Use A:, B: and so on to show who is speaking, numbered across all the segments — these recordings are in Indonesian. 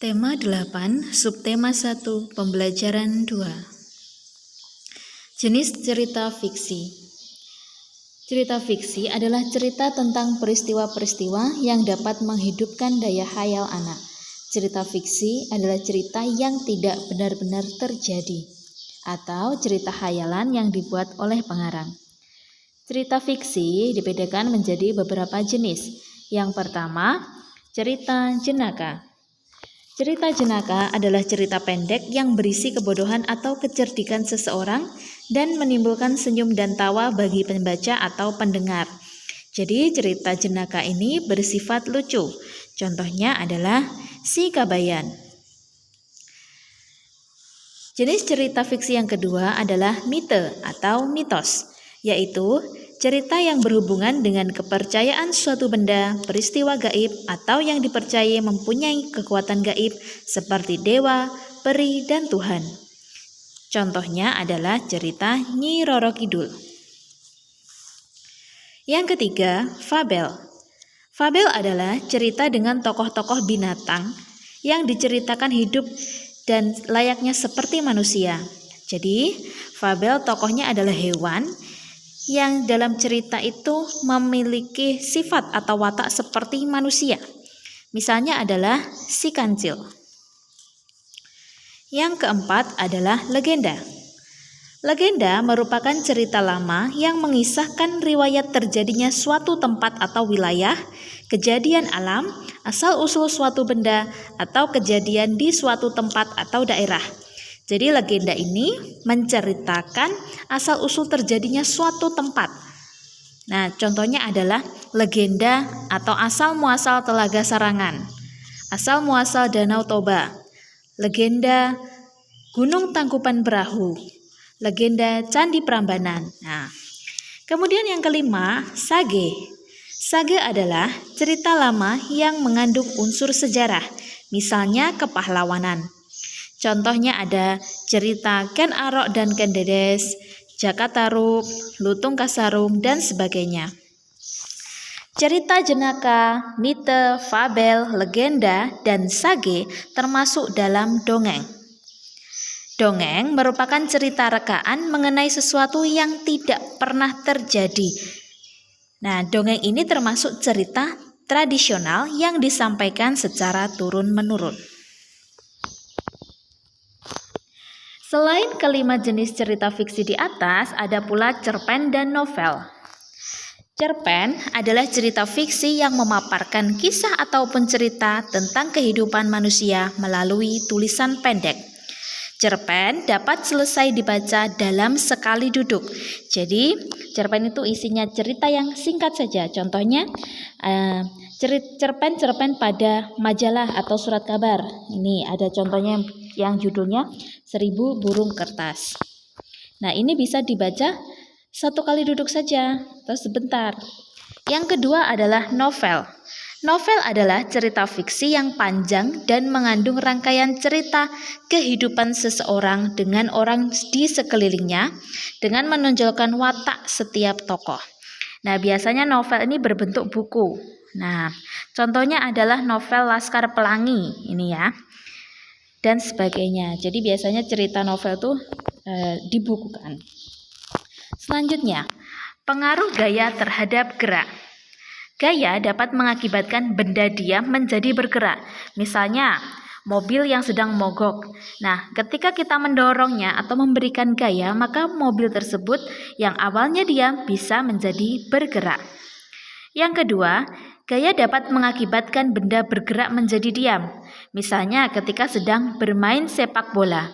A: Tema 8, subtema 1, pembelajaran 2. Jenis cerita fiksi. Cerita fiksi adalah cerita tentang peristiwa-peristiwa yang dapat menghidupkan daya khayal anak. Cerita fiksi adalah cerita yang tidak benar-benar terjadi, atau cerita khayalan yang dibuat oleh pengarang. Cerita fiksi dibedakan menjadi beberapa jenis. Yang pertama, cerita jenaka. Cerita jenaka adalah cerita pendek yang berisi kebodohan atau kecerdikan seseorang dan menimbulkan senyum dan tawa bagi pembaca atau pendengar. Jadi cerita jenaka ini bersifat lucu. Contohnya adalah Si Kabayan. Jenis cerita fiksi yang kedua adalah mite atau mitos, yaitu cerita yang berhubungan dengan kepercayaan suatu benda, peristiwa gaib, atau yang dipercayai mempunyai kekuatan gaib seperti dewa, peri, dan Tuhan. Contohnya adalah cerita Nyi Roro Kidul. Yang ketiga, fabel. Fabel adalah cerita dengan tokoh-tokoh binatang yang diceritakan hidup dan layaknya seperti manusia. Jadi, fabel tokohnya adalah hewan yang dalam cerita itu memiliki sifat atau watak seperti manusia. Misalnya adalah si kancil. Yang keempat adalah legenda. Legenda merupakan cerita lama yang mengisahkan riwayat terjadinya suatu tempat atau wilayah, kejadian alam, asal-usul suatu benda, atau kejadian di suatu tempat atau daerah. Jadi legenda ini menceritakan asal-usul terjadinya suatu tempat. Nah, contohnya adalah legenda atau asal-muasal Telaga Sarangan, asal-muasal Danau Toba, legenda Gunung Tangkuban Perahu, legenda Candi Prambanan. Nah, kemudian yang kelima, sage. Sage adalah cerita lama yang mengandung unsur sejarah, misalnya kepahlawanan. Contohnya ada cerita Ken Arok dan Ken Dedes, Jaka Tarub, Lutung Kasarung, dan sebagainya. Cerita jenaka, mite, fabel, legenda, dan sage termasuk dalam dongeng. Dongeng merupakan cerita rekaan mengenai sesuatu yang tidak pernah terjadi. Nah, dongeng ini termasuk cerita tradisional yang disampaikan secara turun-menurun. Selain kelima jenis cerita fiksi di atas, ada pula cerpen dan novel. Cerpen adalah cerita fiksi yang memaparkan kisah ataupun cerita tentang kehidupan manusia melalui tulisan pendek. Cerpen dapat selesai dibaca dalam sekali duduk. Jadi, cerpen itu isinya cerita yang singkat saja. Contohnya, cerpen-cerpen pada majalah atau surat kabar. Ini ada contohnya yang judulnya 1000 Burung Kertas. Nah, ini bisa dibaca satu kali duduk saja atau sebentar. Yang kedua adalah novel. Novel adalah cerita fiksi yang panjang dan mengandung rangkaian cerita kehidupan seseorang dengan orang di sekelilingnya dengan menonjolkan watak setiap tokoh. Nah, biasanya novel ini berbentuk buku. Nah, contohnya adalah novel Laskar Pelangi ini ya, dan sebagainya. Jadi biasanya cerita novel itu dibukukan. Selanjutnya, pengaruh gaya terhadap gerak. Gaya dapat mengakibatkan benda diam menjadi bergerak. Misalnya, mobil yang sedang mogok. Nah, ketika kita mendorongnya atau memberikan gaya, maka mobil tersebut yang awalnya diam bisa menjadi bergerak. Yang kedua, gaya dapat mengakibatkan benda bergerak menjadi diam. Misalnya, ketika sedang bermain sepak bola.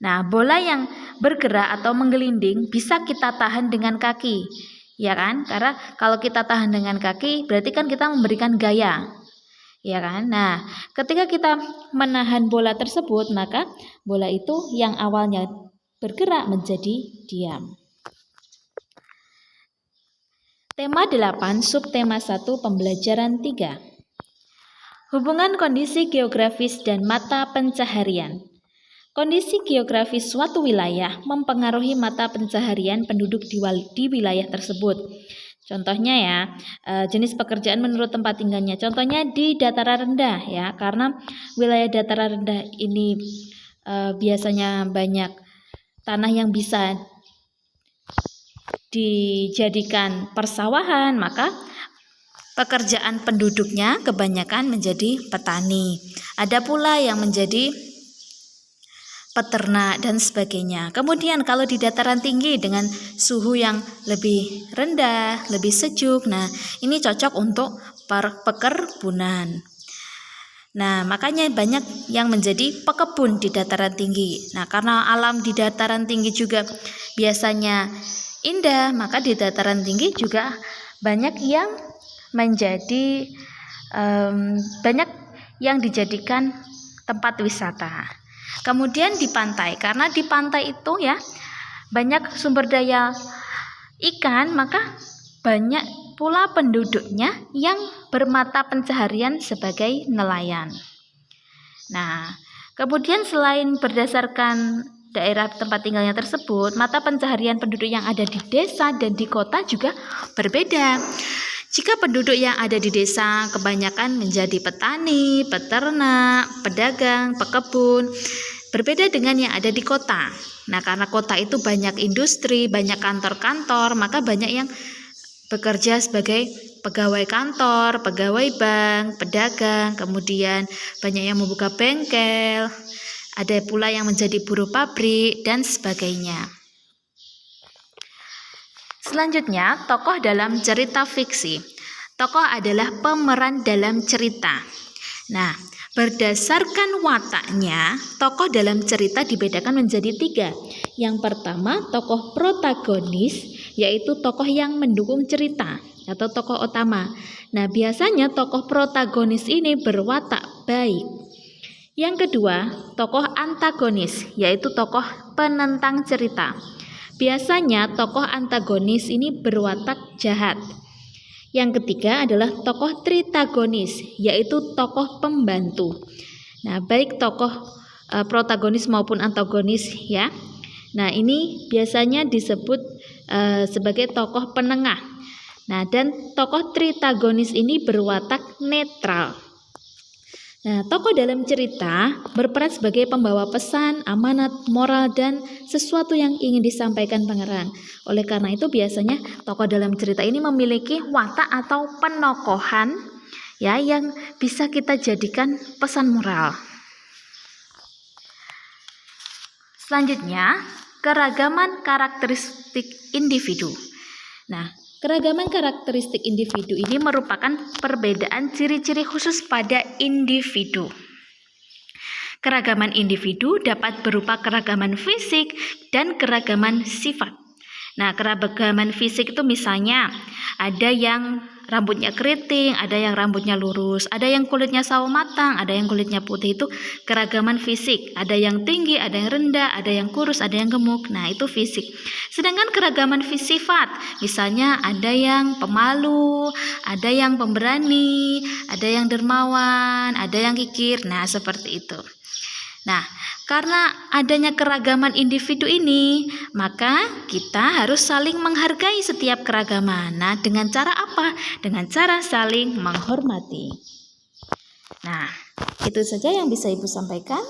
A: Nah, bola yang bergerak atau menggelinding bisa kita tahan dengan kaki. Ya kan? Karena kalau kita tahan dengan kaki berarti kan kita memberikan gaya. Ya kan? Nah, ketika kita menahan bola tersebut, maka bola itu yang awalnya bergerak menjadi diam. Tema 8, subtema 1, pembelajaran 3. Hubungan kondisi geografis dan mata pencaharian. Kondisi geografis suatu wilayah mempengaruhi mata pencaharian penduduk di wilayah tersebut. Contohnya ya, jenis pekerjaan menurut tempat tinggalnya. Contohnya di dataran rendah ya, karena wilayah dataran rendah ini biasanya banyak tanah yang bisa dijadikan persawahan, maka pekerjaan penduduknya kebanyakan menjadi petani. Ada pula yang menjadi peternak dan sebagainya. Kemudian kalau di dataran tinggi dengan suhu yang lebih rendah, lebih sejuk, nah ini cocok untuk pekebunan. Nah, makanya banyak yang menjadi pekebun di dataran tinggi. Nah, karena alam di dataran tinggi juga biasanya indah, maka di dataran tinggi juga banyak yang menjadi banyak yang dijadikan tempat wisata. Kemudian di pantai, karena di pantai itu ya banyak sumber daya ikan, maka banyak pula penduduknya yang bermata pencaharian sebagai nelayan. Nah, kemudian selain berdasarkan daerah tempat tinggalnya tersebut, mata pencaharian penduduk yang ada di desa dan di kota juga berbeda. Jika penduduk yang ada di desa kebanyakan menjadi petani, peternak, pedagang, pekebun, berbeda dengan yang ada di kota. Nah, karena kota itu banyak industri, banyak kantor-kantor, maka banyak yang bekerja sebagai pegawai kantor, pegawai bank, pedagang, kemudian banyak yang membuka bengkel, ada pula yang menjadi buruh pabrik, dan sebagainya. Selanjutnya, tokoh dalam cerita fiksi. Tokoh adalah pemeran dalam cerita. Nah, berdasarkan wataknya, tokoh dalam cerita dibedakan menjadi 3. Yang pertama, tokoh protagonis, yaitu tokoh yang mendukung cerita atau tokoh utama. Nah, biasanya tokoh protagonis ini berwatak baik. Yang kedua, tokoh antagonis, yaitu tokoh penentang cerita. Biasanya tokoh antagonis ini berwatak jahat. Yang ketiga adalah tokoh tritagonis, yaitu tokoh pembantu. Nah, baik tokoh protagonis maupun antagonis ya. Nah, ini biasanya disebut sebagai tokoh penengah. Nah, dan tokoh tritagonis ini berwatak netral. Nah, tokoh dalam cerita berperan sebagai pembawa pesan, amanat, moral, dan sesuatu yang ingin disampaikan pangeran. Oleh karena itu biasanya tokoh dalam cerita ini memiliki watak atau penokohan ya yang bisa kita jadikan pesan moral. Selanjutnya, keragaman karakteristik individu. Nah, keragaman karakteristik individu ini merupakan perbedaan ciri-ciri khusus pada individu. Keragaman individu dapat berupa keragaman fisik dan keragaman sifat. Nah, keragaman fisik itu misalnya ada yang rambutnya keriting, ada yang rambutnya lurus, ada yang kulitnya sawo matang, ada yang kulitnya putih, itu keragaman fisik. Ada yang tinggi, ada yang rendah, ada yang kurus, ada yang gemuk. Nah, itu fisik. Sedangkan keragaman sifat, misalnya ada yang pemalu, ada yang pemberani, ada yang dermawan, ada yang kikir. Nah, seperti itu. Nah, karena adanya keragaman individu ini, maka kita harus saling menghargai setiap keragaman. Nah, dengan cara apa? Dengan cara saling menghormati. Nah, itu saja yang bisa Ibu sampaikan.